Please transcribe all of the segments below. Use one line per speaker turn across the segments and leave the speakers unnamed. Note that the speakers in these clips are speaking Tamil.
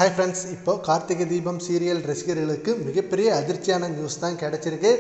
ஹாய் ஃப்ரெண்ட்ஸ், இப்போ கார்த்திகை தீபம் சீரியல் ரசிகர்களுக்கு மிகப்பெரிய அதிர்ச்சியான நியூஸ் தான் கிடச்சிருக்கு.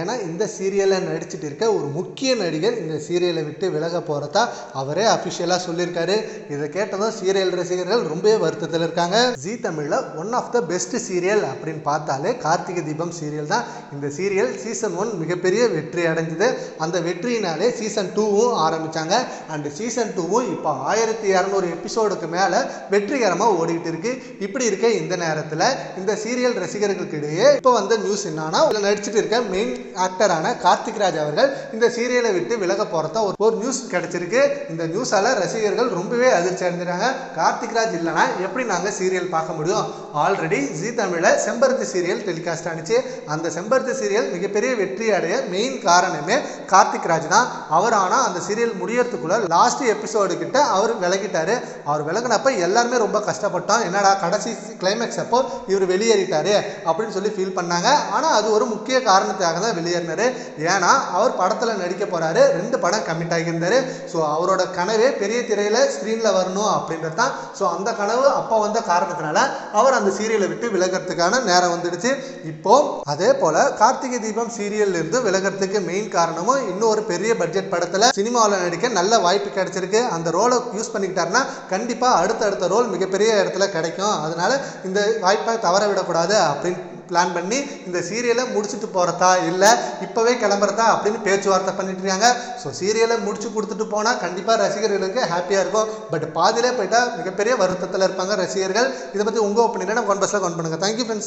ஏன்னா இந்த சீரியலில் நடிச்சிட்டு இருக்க ஒரு முக்கிய நடிகர் இந்த சீரியலை விட்டு விலக போகிறதா அவரே அஃபிஷியலாக சொல்லியிருக்காரு. இதை கேட்டதும் சீரியல் ரசிகர்கள் ரொம்பவே வருத்தத்தில் இருக்காங்க. ஜீ தமிழில் one of the best serial அப்படின்னு பார்த்தாலே கார்த்திகை தீபம் சீரியல் தான். இந்த சீரியல் சீசன் 1 மிகப்பெரிய வெற்றி அடைஞ்சது. அந்த வெற்றியினாலே சீசன் 2வும் ஆரம்பித்தாங்க. அண்ட் சீசன் 2வும் இப்போ 1200 எபிசோடுக்கு மேலே வெற்றிகரமாக ஓடிக்கிட்டு இருக்கு. இப்படி இருக்க இந்த நேரத்தில் இந்த சீரியல் ரசிகர்களுக்கு இடையே இப்போ வந்த நியூஸ் என்னன்னா, நடிச்சிட்டு இருக்க மெயின் ஆக்டரான கார்த்திக் ராஜ் அவர்கள் இந்த சீரியலை விட்டு விலக போறதா ஒரு நியூஸ் கிடைச்சிருக்கு. இந்த நியூஸால ரசிகர்கள் ரொம்பவே அதிர்ச்சி அடைஞ்சிருக்காங்க. கார்த்திக் ராஜ் இல்லைன்னா எப்படி நாங்க சீரியல் பார்க்க முடியும்? ஆல்ரெடி ஜீ தமிழ்ல செம்பருத்தி சீரியல் டெலிகாஸ்ட் ஆனிச்சு. அந்த செம்பருத்தி சீரியல் மிகப்பெரிய வெற்றி அடைய மெயின் காரணமே கார்த்திக் ராஜ் தான். அவர் ஆனா அந்த சீரியல் முடியறதுக்குள்ள லாஸ்ட் எபிசோடு கிட்ட அவர் விலகிட்டாரு. அவர் விலகினப்ப எல்லாருமே ரொம்ப கஷ்டப்பட்டோம். என்னடா கடைசி கிளைமேக்ஸ் அப்போ இவர் வெளியேறிட்டாரு அப்படின்னு சொல்லி ஃபீல் பண்ணாங்க. ஆனால் அது ஒரு முக்கிய காரணத்துக்காக தான் வெளியேறினாரு. ஏன்னா அவர் படத்தில் நடிக்க போறாரு. 2 படம் கமிட் ஆகியிருந்தாரு. ஸோ அவரோட கனவே பெரிய திரையில ஸ்க்ரீன்ல வரணும் அப்படின்றது தான். ஸோ அந்த கனவு அப்போ வந்த காரணத்தினால அவர் அந்த சீரியலை விட்டு விலகிறதுக்கான நேரம் வந்துடுச்சு. இப்போ அதே போல கார்த்திகை தீபம் சீரியல்ல இருந்து விலகிறதுக்கு மெயின் காரணமும் இன்னொரு பெரிய பட்ஜெட் படத்தில் சினிமாவில் நடிக்க நல்ல வாய்ப்பு கிடைச்சிருக்கு. அந்த ரோலை யூஸ் பண்ணிக்கிட்டாருன்னா கண்டிப்பா அடுத்த ரோல் மிகப்பெரிய இடத்துல கிடைக்கும். அதனால இந்த வாய்ப்பை தவற விடக்கூடாது அப்படின்னு பிளான் பண்ணி இந்த சீரியலை முடிச்சுட்டு போறதா இல்லை இப்பவே கிளம்புறதா அப்படின்னு பேச்சுவார்த்தை பண்ணிட்டு இருக்காங்க. ஸோ சீரியலை முடிச்சு கொடுத்துட்டு போனால் கண்டிப்பாக ரசிகர்களுக்கு ஹாப்பியாக இருக்கும். பட் பாதியிலே போயிட்டா மிகப்பெரிய வருத்தத்தில் இருப்பாங்க ரசிகர்கள். இதை பற்றி உங்கள் ஒப்பீனியனை கமெண்ட் பாக்ஸில் கமெண்ட் பண்ணுங்க. Thank you friends.